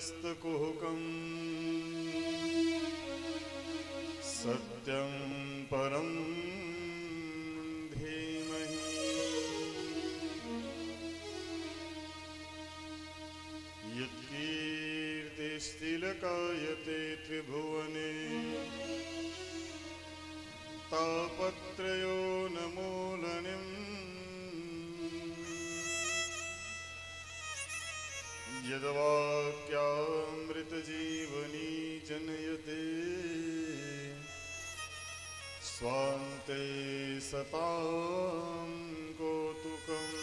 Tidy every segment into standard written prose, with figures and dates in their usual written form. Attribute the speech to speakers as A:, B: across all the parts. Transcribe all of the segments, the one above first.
A: निरस्तकुहकम् सत्यं परं धीमहि यत्कीर्तिस्तिलकायते त्रिभुवने तापत्रयो नमूलनिम् यद्वाक्यामृतजीवनी जनयते स्वान्ते सतां कौतुकम्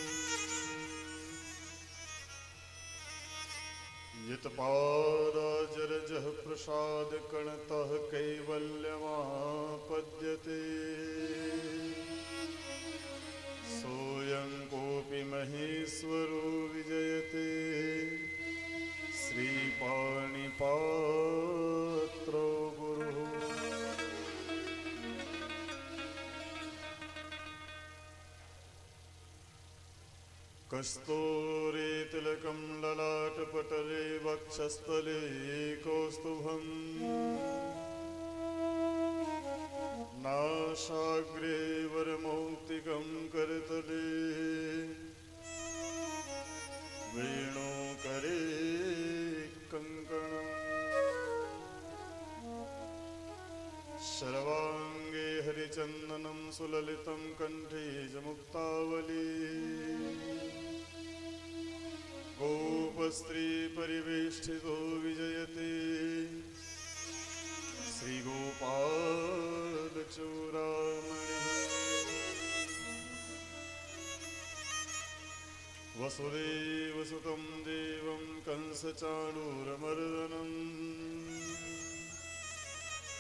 A: यत्पादाजरजः प्रसादकणतः कैवल्यमापद्यते सोऽयं कोऽपि महेश्वरो विजयते श्रीपाणिपात्रो गुरुः कस्तूरीतिलकं ललाटपटले वक्षस्थले कौस्तुभम् नासाग्रे वरमौक्तिकं करतले वेणुकरे कङ्कणम् सर्वाङ्गे हरिचन्दनं सुललितं कण्ठे च मुक्तावली गोपस्त्री परिवेष्टितो विजयते श्रीगोपालचूडामणिः वसुदेवसुतं देवं कंसचाणूरमर्दनम्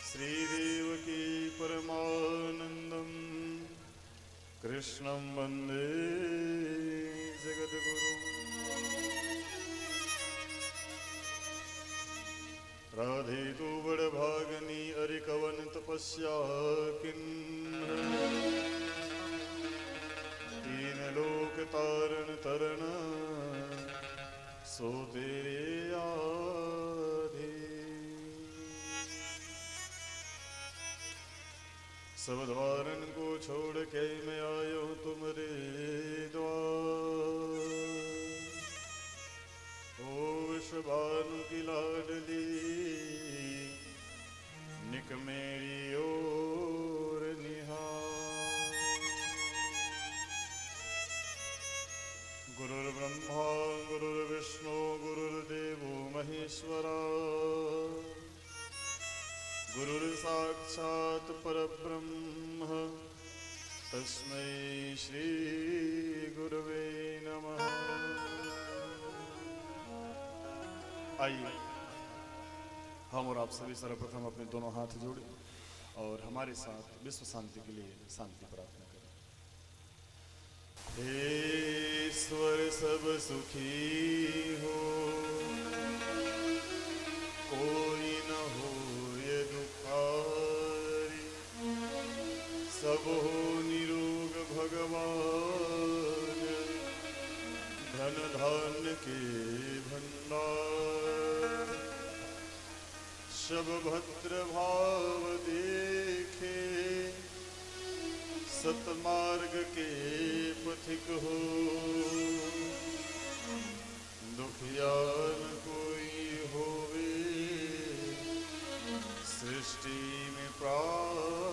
A: श्रीदेवकी परमानन्दं कृष्णं वन्दे जगद्गुरुम् राधे तू बड़भागनी अरिकवन तपस्या किन्ह तीन लोक तारण तरण सो तेरे आधे सब द्वारन को छोड़ के मैं आयो तुम्हारे द्वार ओ विश्वभानु की लाडली निक मेरी ओर निहार गुरुर्ब्रह्मा गुरुर्विष्णु गुरुर्देवो महेश्वरा गुरुर्साक्षात् परब्रह्म तस्मै श्री गुरवे नमः। आइए हम और आप सभी सर्वप्रथम अपने दोनों हाथ जोड़ें और हमारे साथ विश्व शांति के लिए शांति प्रार्थना करें। हे ईश्वर सब सुखी हो, कोई न हो ये दुखारी, सब हो निरोग भगवान, धन धान्य के भंडार, सब भद्र भाव देखे, सतमार्ग के पथिक हो, दुखिया न कोई होवे, सृष्टि में प्राणधार।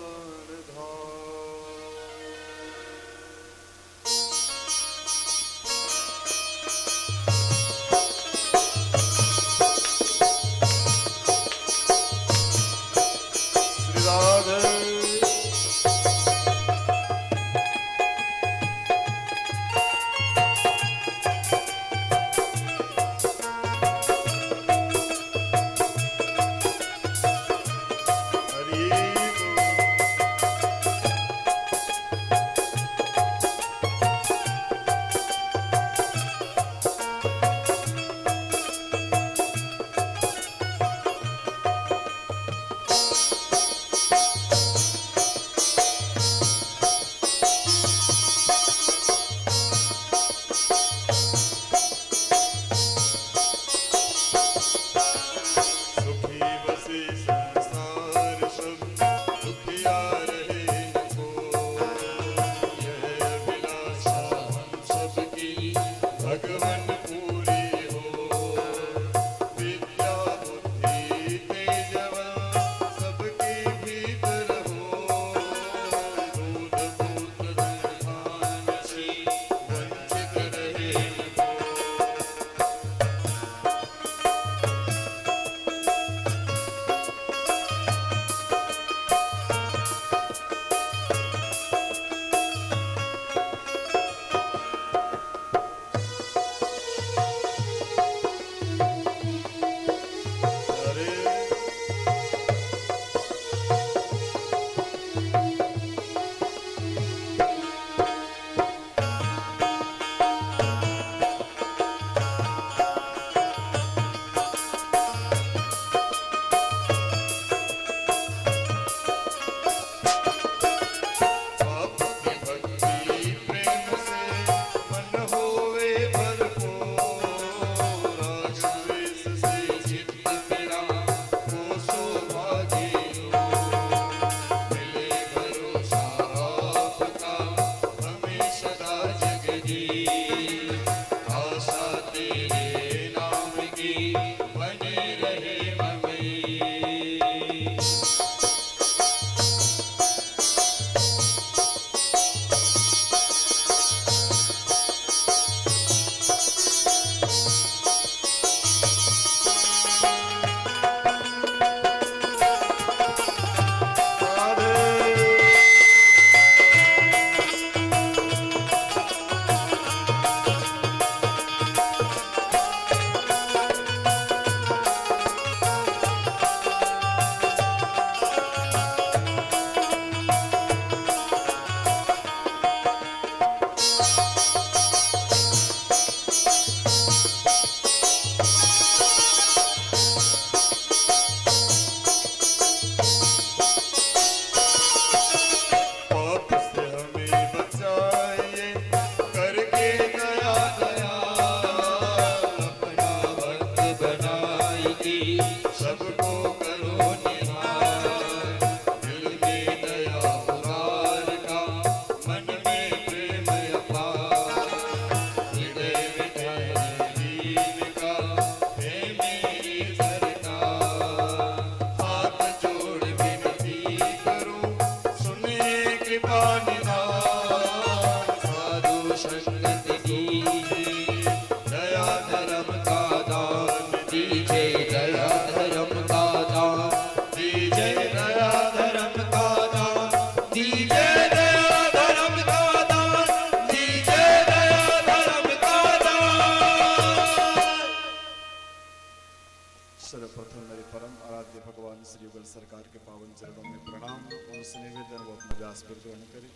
A: मंगल सरकार के पावन चरणों में प्रणाम। उनसे निवेदन वो अपना व्यास पर ग्रहण करें।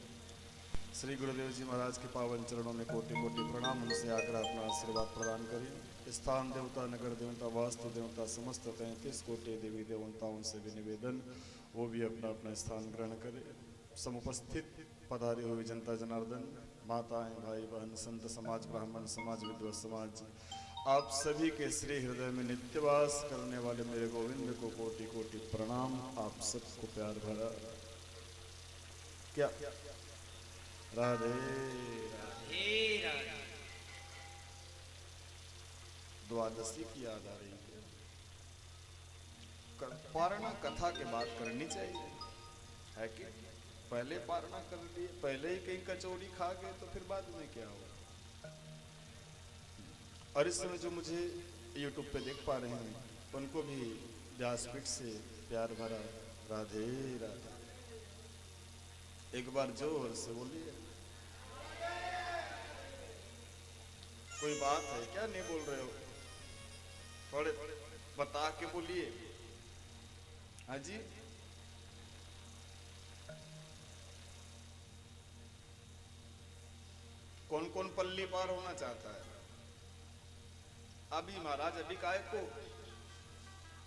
A: श्री गुरुदेव जी महाराज के पावन चरणों में कोटि कोटि प्रणाम। उनसे आकर अपना आशीर्वाद प्रदान करें। स्थान देवता, नगर देवता, वास्तु देवता, समस्त 33 कोटि देवी देवताओं से भी निवेदन वो भी अपना अपना स्थान ग्रहण करें। समुपस्थित पधारे हुए जनता जनार्दन, माताएं, भाई बहन, संत समाज, ब्राह्मण समाज, विद्वत समाज, आप सभी के श्री हृदय में नित्यवास करने वाले मेरे गोविंद को कोटि कोटि प्रणाम। आप सबको प्यार भरा क्या राधे राधे। द्वादशी की याद आ रही है। पारणा कथा के बात करनी चाहिए है कि पहले पारणा कर लिए, पहले ही कहीं कचौड़ी खा गए तो फिर बाद में क्या होगा। और इस समय जो मुझे YouTube पे देख पा रहे हैं उनको भी व्यासपीठ से प्यार भरा राधे राधे। एक बार जोर से बोलिए। कोई बात है क्या, नहीं बोल रहे हो? थोड़े बता के बोलिए। हाँ जी, कौन कौन पल्ली पार होना चाहता है? अभी महाराज, अभी काहे को?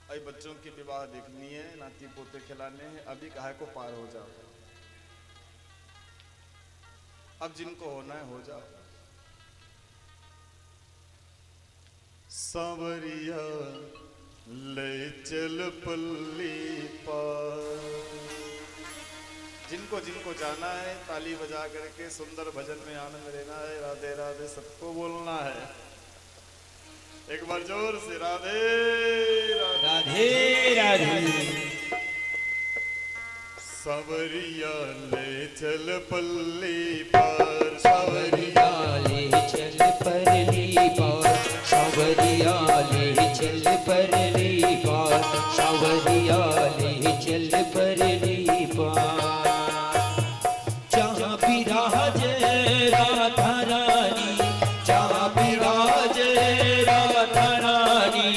A: अभी बच्चों की विवाह देखनी है, नाती पोते खिलाने हैं, अभी काहे को पार हो जाओ। अब जिनको होना है हो जाओ। सांवरिया ले चल पल्ली पार। जिनको जिनको जाना है ताली बजा करके सुंदर भजन में आनंद लेना है। राधे राधे सबको बोलना है। एक बार जोर से राधे राधे राधे। सांवरिया ले चल पल्ली पार,
B: सांवरिया ले चल पल्ली पार, सांवरिया ले चल पल्ली पार, सांवरिया ले चल पल्ली पार। जहाँ विराजे राधा रानी, जहाँ विराजे राधा रानी,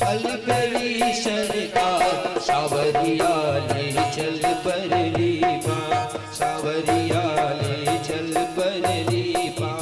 B: अलबेली सरकार, सांवरिया ले चल पल्ली पार, सांवरिया ले चल पल्ली पार।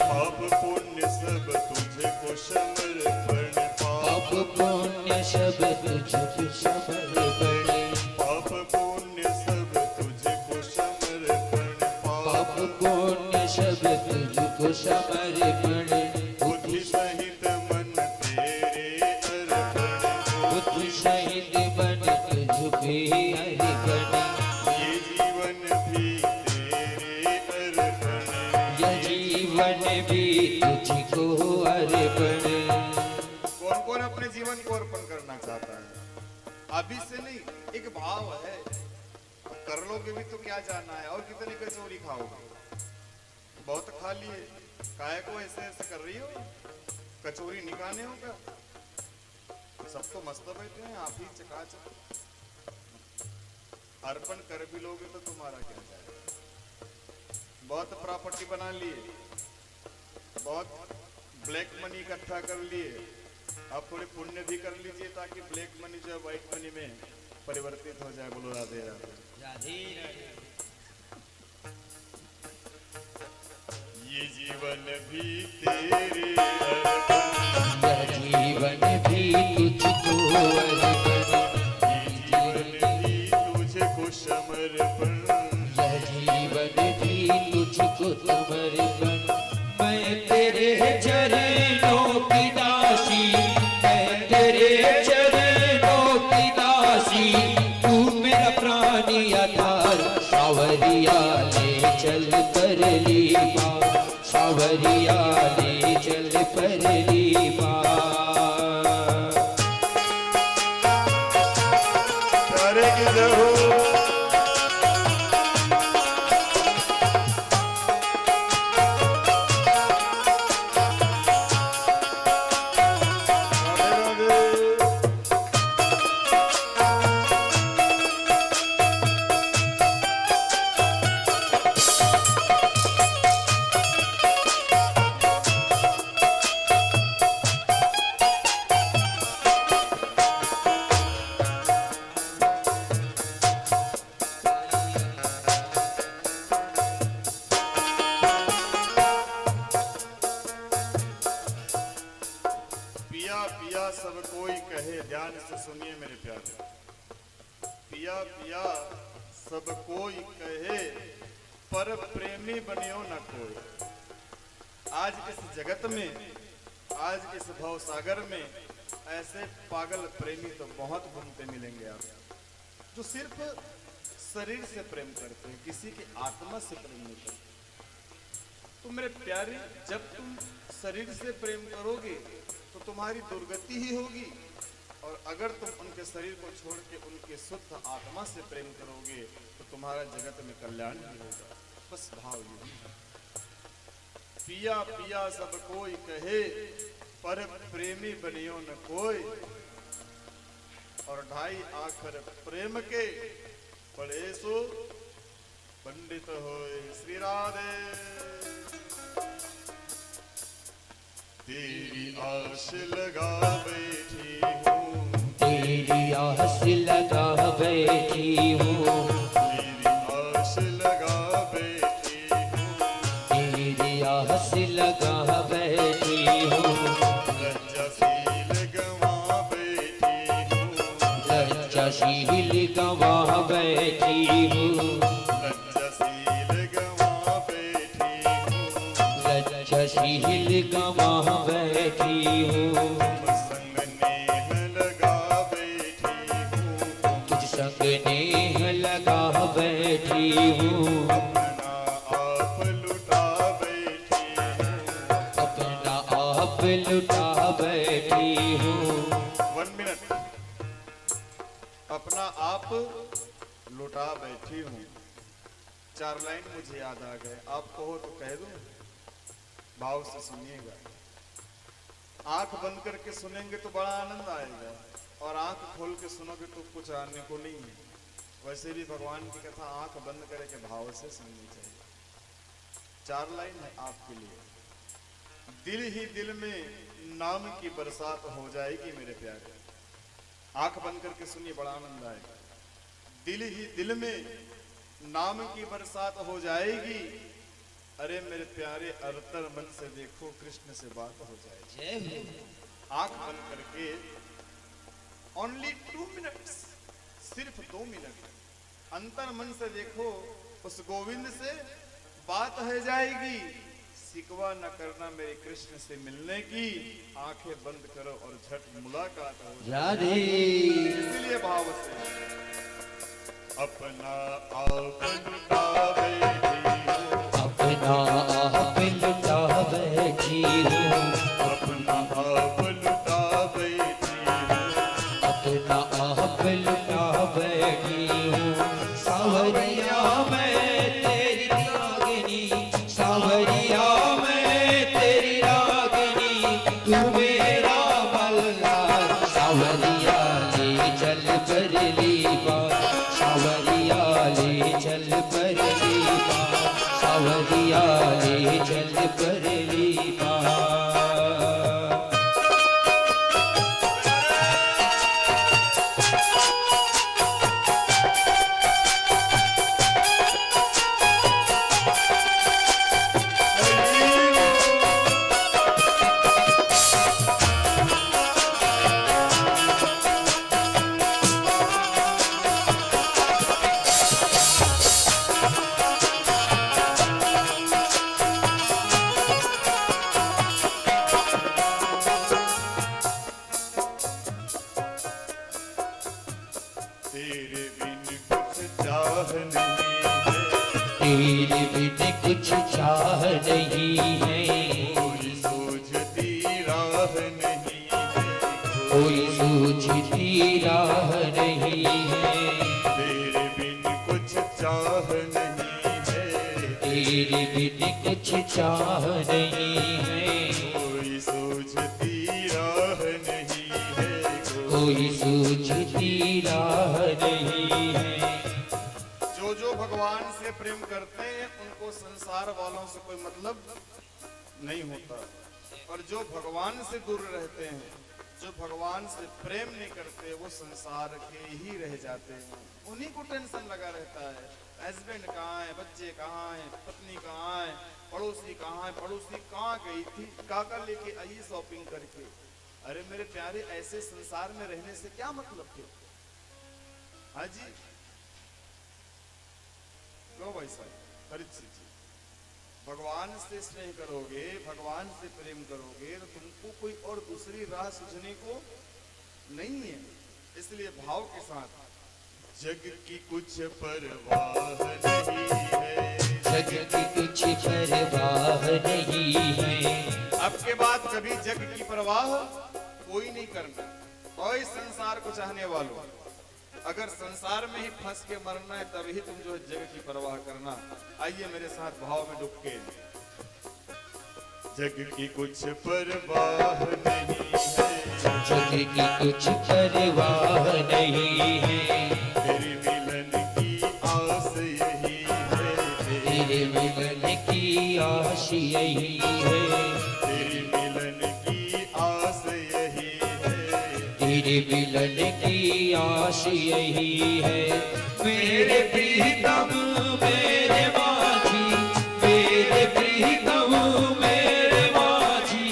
A: पाप पुण्य सब तुझको समर्पण,
B: पाप पुण्य सब तुझको समर्पण,
A: पाप पुण्य सब तुझको समर्पण,
B: पाप पुण्य सब तुझको समर्पण।
A: बुद्धि सहित मन तेरे अर्पण,
B: बुद्धि सहित मन तुझको अर्पण।
A: ये जीवन भी तेरे अर्पण,
B: ये जीवन भी तुझको अर्पण।
A: कौन कौन अपने जीवन को अर्पण करना चाहता है? अभी से नहीं, एक भाव है। कर लोगे भी तो क्या जाना है, और कितनी कचौरी खाओगे? बहुत खा लिए, काहे को ऐसे ऐसे कर रही हो? कचौरी निकालने हो क्या? सब तो मस्त बैठे हैं, आप ही चकाचक। अर्पण कर भी लोगे तो तुम्हारा क्या जाएगा? बहुत प्रॉपर्टी बना लिए, बहुत ब्लैक मनी इकट्ठा कर लिए, आप थोड़े पुण्य भी कर लीजिए ताकि ब्लैक मनी जो है व्हाइट मनी में परिवर्तित हो जाए। बोलो राधे राधे। ये जीवन भी तेरे अर्पण,
B: यह जीवन भी तुझको अर्पण,
A: ये जीवन भी तुझको समर्पण,
B: यह जीवन भी तुझको समर्पण। मैं तेरे चरणों की दासी, मैं तेरे चरणों की दासी, परली बार सावरिया ले चल परली बार
A: प्यारे की जय हो। राधे राधे। पिया पिया सब कोई कहे, ध्यान से सुनिए मेरे प्यारे। पिया पिया सब कोई कहे, पर प्रेमी बनियो न कोई। आज इस जगत में, आज इस भव सागर में ऐसे पागल प्रेमी तो बहुत घूमते मिलेंगे आप, जो सिर्फ शरीर से प्रेम करते हैं, किसी की आत्मा से प्रेम नहीं करते। तो मेरे प्यारे, जब तुम शरीर से प्रेम करोगे तो तुम्हारी दुर्गति ही होगी, और अगर तुम उनके शरीर को छोड़ के उनके शुद्ध आत्मा से प्रेम करोगे तो तुम्हारा जगत में कल्याण भी होगा। बस भाव यही है। पिया पिया सब कोई कहे, पर प्रेमी बनियो न कोई। और ढाई आखर प्रेम के पढ़े सो पंडित होए। श्री राधे। तेरी आस लगा बैठी हूँ,
B: तेरी आस लगा बैठी हूँ,
A: तेरी आस लगा बैठी हूँ,
B: तेरी आस लगा बैठी हूँ,
A: लज्जाशील गंवा बैठी हूँ,
B: लज्जाशील गंवा बैठी हूँ,
A: लज्जाशील गंवा बैठी हूँ,
B: लज्जाशील गंवा बैठी हूँ,
A: संग नेह लगा बैठी हूँ,
B: तुझ संग नेह लगा बैठी हूँ,
A: अपना आप लुटा बैठी हूँ।
B: अपना आप लुटा बैठी हूँ।
A: 1 मिनट। अपना आप लुटा बैठी हूँ। 4 लाइन मुझे याद आ गए, आप कहो तो कह दूं। भाव से सुनिएगा। आंख बंद करके सुनेंगे तो बड़ा आनंद आएगा, और आंख खोल के सुनोगे तो कुछ आने को नहीं है। वैसे भी भगवान की कथा आंख बंद करके भाव से सुननी चाहिए। 4 लाइन है आपके लिए। दिल ही दिल में नाम की बरसात हो जाएगी मेरे प्यारे। आंख बंद करके सुनिए, बड़ा आनंद आएगा। दिल ही दिल में नाम की बरसात हो जाएगी। अरे मेरे प्यारे, अरतर मन से देखो, कृष्ण से बात हो जाएगी। आंख बंद करके ओनली 2 मिनट्स, सिर्फ 2 मिनट अंतर मन से देखो, उस गोविंद से बात हो जाएगी। सिकवा न करना मेरे कृष्ण से मिलने की, आंखें बंद करो और झट मुलाकात हो जाए।
B: राधे।
A: इसलिए भाव से अपना आप लुटा बैठी हूँ,
B: अपना आप लुटा बैठी हूँ,
A: अपना आप लुटा बैठी हूँ,
B: अपना आप लुटा बैठी हूँ। सावरिया मैं तेरी रागिनी, सावरिया मैं तेरी रागिनी, तू मेरा मल्हार। सावरिया ले चल परली बार, सावरिया ले चल परली बार, सावरिया ले चल परली बार। चाह नहीं है,
A: कोई सूझती राह नहीं है,
B: कोई सूझती राह नहीं है।
A: जो भगवान से प्रेम करते हैं उनको संसार वालों से कोई मतलब नहीं होता, और जो भगवान से दूर रहते हैं, जो भगवान से प्रेम नहीं करते, वो संसार के ही रह जाते हैं। उन्हीं को टेंशन लगा रहता है, हस्बैंड कहाँ है, बच्चे कहाँ हैं, पत्नी कहाँ है, पड़ोसी कहाँ है, पड़ोसी कहाँ गई थी, काका लेके आई शॉपिंग करके। अरे मेरे प्यारे, ऐसे संसार में रहने से क्या मतलब थे? हाँ जी, लो भाई साहब, परीक्षित जी, भगवान से स्नेह करोगे, भगवान से प्रेम करोगे, तो तुमको कोई और दूसरी राह सूझने को नहीं है। इसलिए भाव के साथ, जग की कुछ परवाह नहीं है,
B: जग की कुछ परवाह नहीं है।
A: अब के बाद कभी जग की परवाह कोई नहीं करना। कोई संसार को चाहने वालों, अगर संसार में ही फंस के मरना है तभी तुम जो है जग की परवाह करना। आइए मेरे साथ भाव में डूब के, जग की कुछ परवाह नहीं है,
B: जग की कुछ परवाह नहीं है,
A: तेरे मिलन की आस यही है,
B: तेरे मिलन की आस यही है,
A: तेरे मिलन की आस यही है,
B: तेरे मिलन की आस यही है। मेरे प्रीतम मेरे माझी, मेरे प्रीतम मेरे माझी,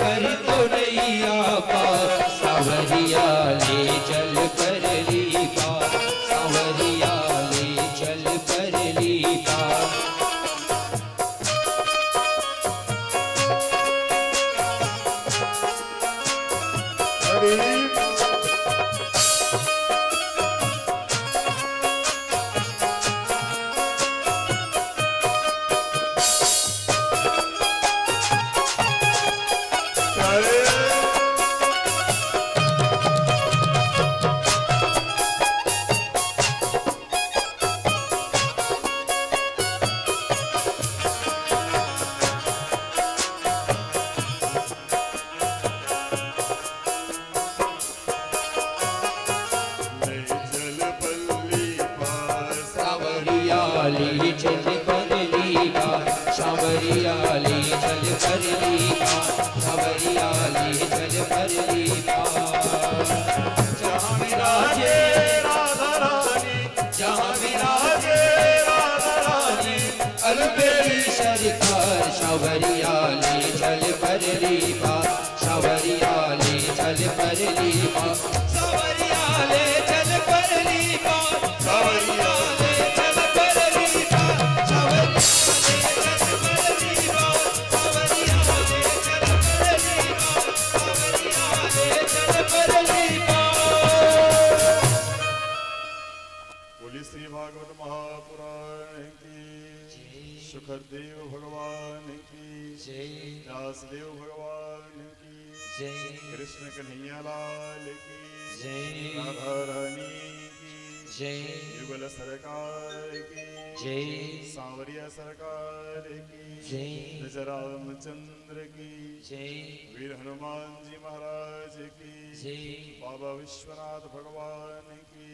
B: कर तो नैया पार, सावरिया ले चल परली पार, सावरिया ले चल परली पार। ले चल परली पार, सावरिया ले चल परली पार, सावरिया ले चल परली पार। जहाँ विराजे राधा रानी, जहाँ विराजे राधा रानी, अलबेली सरकार, सावरिया ले चल परली पार, सावरिया ले चल परली पार, सावरिया ले चल परली पार, सावरिया
A: श्री भागवत महापुराण की, सुखदेव भगवान की, व्यासदेव भगवान की, कृष्ण कन्हैया लाल की, राधा रानी की, युगल सरकार की, सांवरिया सरकार की, निज रामचंद्र की, वीर हनुमान जी महाराज की, बाबा विश्वनाथ भगवान की,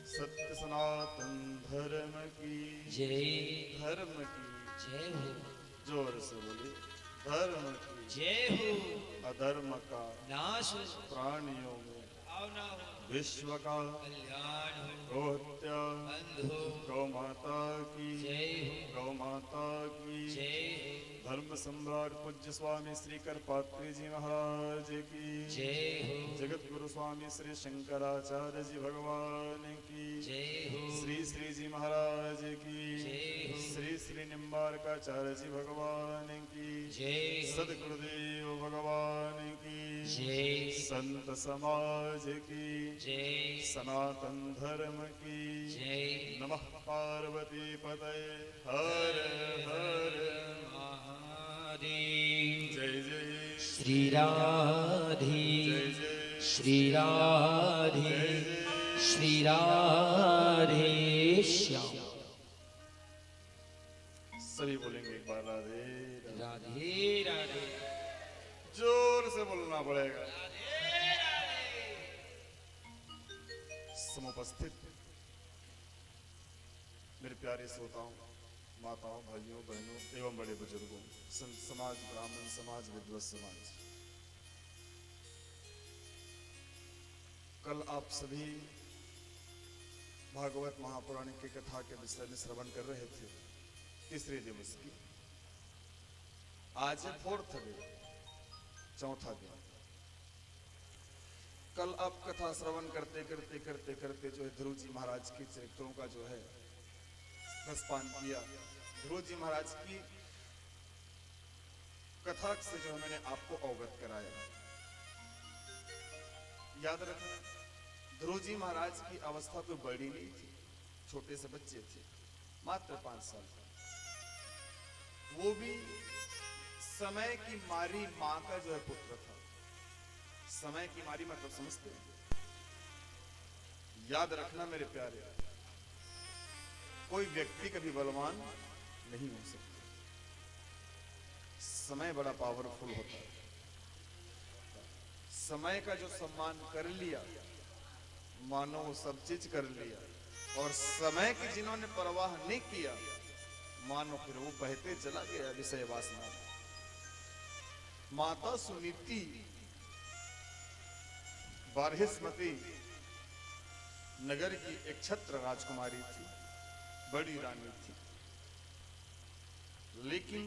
A: सत्य सनातन धर्म की
B: जय,
A: धर्म की
B: जय हो,
A: जोर से बोली धर्म की
B: जय हो,
A: अधर्म का
B: नाश
A: प्राणियों में
B: आओ ना हो,
A: विश्व का
B: कल्याण हो,
A: गोहत्या
B: बंद हो,
A: गौ माता की
B: जय हो,
A: गौ माता की
B: जय हो,
A: धर्म सम्राट पूज्य स्वामी श्री करपात्री जी महाराज की
B: जय हो,
A: जगत गुरु स्वामी श्री शंकराचार्य जी भगवान की
B: जय हो,
A: श्री श्री जी महाराज की
B: जय हो,
A: श्री श्री निम्बारकाचार्य जी भगवान की
B: जय हो,
A: सदगुरुदेव भगवान की
B: जय,
A: संत समाज की
B: जय,
A: सनातन धर्म की
B: जय,
A: नमः पार्वती पतये हर हर
B: महादेव।
A: जय जय
B: श्री राधे,
A: जय जय
B: श्री राधे, श्री राधे श्याम। राधे राधे
A: जोर से बोलना पड़ेगा। समुपस्थित मेरे प्यारे श्रोताओं, माताओं, भाइयों, बहनों एवं बड़े बुजुर्गों, संत समाज, ब्राह्मण समाज, विद्वत समाज, कल आप सभी भागवत महापुराण की कथा के विषय में श्रवण कर रहे थे, तीसरे दिवस की। आज है फोर्थ डे, चौथा दिन। कल आप कथा श्रवण करते करते करते करते जो है ध्रुव जी महाराज के चरित्रों का जो है रसपान किया। ध्रुव जी महाराज की कथा से जो है मैंने आपको अवगत कराया। याद रखना, ध्रुव जी महाराज की अवस्था कोई बड़ी नहीं थी, छोटे से बच्चे थे, मात्र 5 साल। वो भी समय की मारी मां का जो है पुत्र था। समय की मारी मतलब समझते हैं? याद रखना मेरे प्यारे, कोई व्यक्ति कभी बलवान नहीं हो सकता। समय बड़ा पावरफुल होता है। समय का जो सम्मान कर लिया, मानो वो सब चीज कर लिया, और समय की जिन्होंने परवाह नहीं किया, मानो फिर वो बहते चला गया विषय वासना। माता सुनीति बारहिस्मती नगर की एक छत्र राजकुमारी थी, बड़ी रानी थी, लेकिन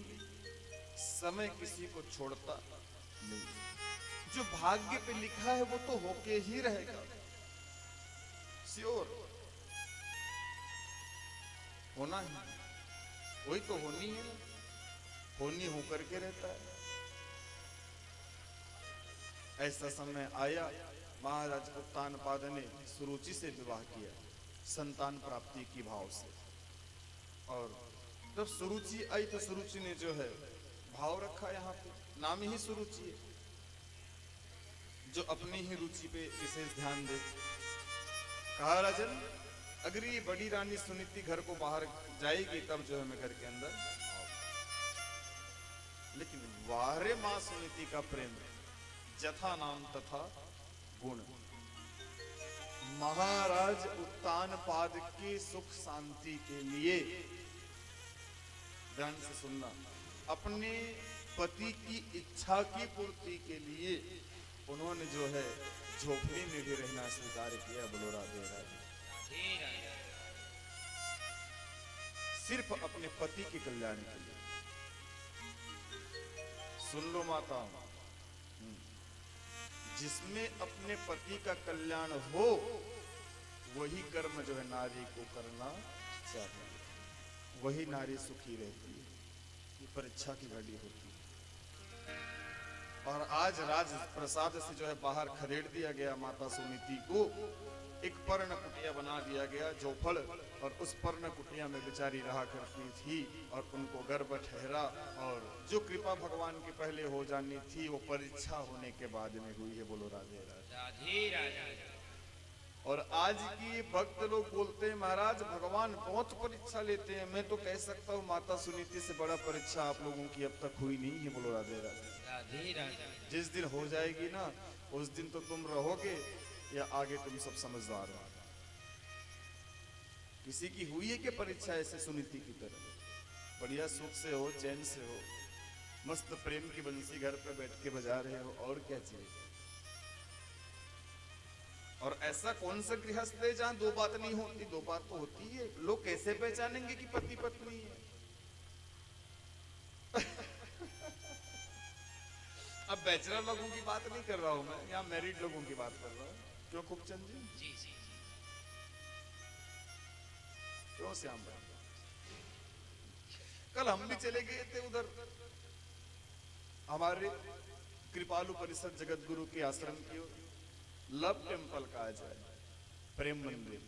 A: समय किसी को छोड़ता नहीं। जो भाग्य पे लिखा है वो तो होके ही रहेगा, श्योर होना ही, वही तो होनी है, होनी होकर के रहता है। ऐसा समय आया, महाराज उत्तानपाद ने सुरुचि से विवाह किया, संतान प्राप्ति की भाव से। और जब सुरुचि आई तो सुरुचि ने जो है भाव रखा, यहाँ पे नाम ही सुरुचि है, जो अपनी ही रुचि पे विशेष ध्यान दे। कहा राजन, अगर ये बड़ी रानी सुनीति घर को बाहर जाएगी तब जो है मैं घर के अंदर आऊं। लेकिन वाहरे मां सुनीति का प्रेम जथा नाम तथा गुण। महाराज उत्तानपाद की सुख शांति के लिए, ध्यान से सुनना, अपने पति की इच्छा की पूर्ति के लिए उन्होंने जो है झोपड़ी में भी रहना स्वीकार किया। बोलो राधे राधे। सिर्फ अपने पति के कल्याण के लिए। सुन लो माता, जिसमें अपने पति का कल्याण हो वही कर्म जो है नारी को करना चाहिए, वही नारी सुखी रहती है। ये परीक्षा की घड़ी होती है। और आज राज प्रसाद से जो है बाहर खदेड़ दिया गया माता सुनीति को, एक पर्ण कुटिया बना दिया गया, जोफड़, और उस पर्ण कुटिया में बेचारी रहा करती थी, और उनको गर्भ ठहरा। और जो कृपा भगवान की पहले हो जानी थी वो परीक्षा होने के बाद में हुई है। बोलो राधे राधे राधे। और आज की भक्त लोग बोलते हैं महाराज भगवान बहुत परीक्षा लेते हैं। मैं तो कह सकता हूँ माता सुनीति से बड़ा परीक्षा आप लोगों की अब तक हुई नहीं है। बोलो राधे राधे। जिस दिन हो जाएगी ना, उस दिन तो तुम रहोगे या आगे तुम सब समझदार हो। किसी की हुई है कि परीक्षा ऐसे सुनीति की तरह? बढ़िया सुख से हो, चैन से हो, मस्त प्रेम की बंसी घर पे बैठ के बजा रहे हो, और क्या चाहिए? और ऐसा कौन सा गृहस्थ है जहां 2 बात नहीं होती? 2 बात तो होती है। लोग कैसे पहचानेंगे कि पति पत्नी है? अब बैचलर लोगों की बात नहीं कर रहा हूं मैं, यहाँ मैरिड लोगों की बात कर रहा हूं। क्यों खूबचंद जी?
B: जी जी।
A: क्यों श्याम भाई? कल हम भी चले गए थे उधर, हमारे कृपालु परिषद जगत गुरु के आश्रम की ओर। लव टेम्पल कहा जाए, प्रेम मंदिर।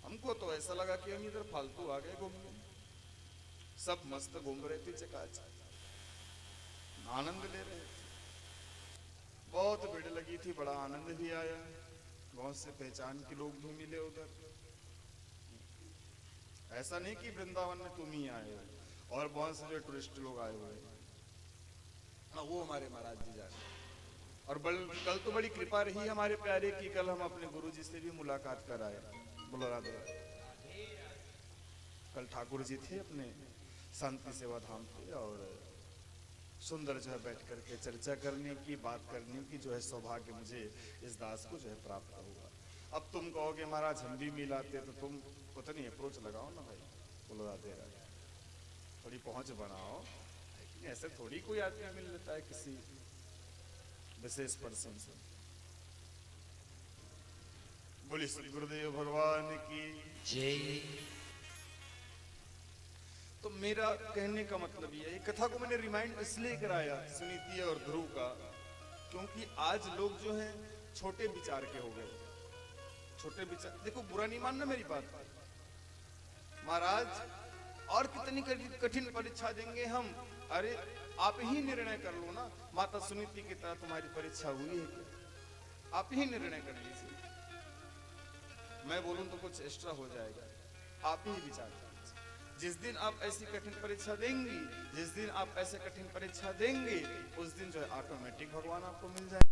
A: हमको तो ऐसा लगा कि हम इधर फालतू आ गए घूमने। सब मस्त घूम रहे थे, चकाचक आनंद ले रहे थे। बहुत भीड़ लगी थी, बड़ा आनंद भी आया। बहुत से पहचान के लोग भी मिले उधर। ऐसा नहीं कि वृंदावन में तुम ही आए हो, और बहुत से जो टूरिस्ट लोग आए हुए हैं। वो हमारे महाराज जी जाने। और कल तो बड़ी कृपा रही हमारे प्यारे की, कल हम अपने गुरु जी से भी मुलाकात कराए। बोलो राधे। कल ठाकुर जी थे अपने शांति सेवा धाम पे, और सुंदर जो है बैठ करके चर्चा करने की, बात करने की जो है सौभाग्य मुझे इस दास को जो है प्राप्त हुआ। अब तुम कहोगे महाराज हम भी मिलाते, तो तुम उतनी अप्रोच लगाओ ना भाई। बोलो राधे राधे, थोड़ी पहुंच बनाओ। लेकिन ऐसे थोड़ी कोई आदमी मिल लेता है किसी विशेष पर्सन से। बोली श्री गुरुदेव भगवान की
B: जय।
A: तो मेरा कहने का मतलब ये है, कथा को मैंने रिमाइंड इसलिए कराया सुनीति और ध्रुव का, क्योंकि आज लोग जो हैं छोटे विचार के हो गए। छोटे विचार, देखो बुरा नहीं मानना मेरी बात, महाराज और कितनी कठिन परीक्षा देंगे हम। अरे आप ही निर्णय कर लो ना, माता सुनीति की तरह तुम्हारी परीक्षा हुई है क्या? आप ही निर्णय कर लीजिए। मैं बोलूं तो कुछ एक्स्ट्रा हो जाएगा, आप ही विचार कीजिए। जिस दिन आप ऐसी कठिन परीक्षा देंगी, जिस दिन आप ऐसे कठिन परीक्षा देंगे, उस दिन जो है ऑटोमेटिक भगवान आपको मिल जाए।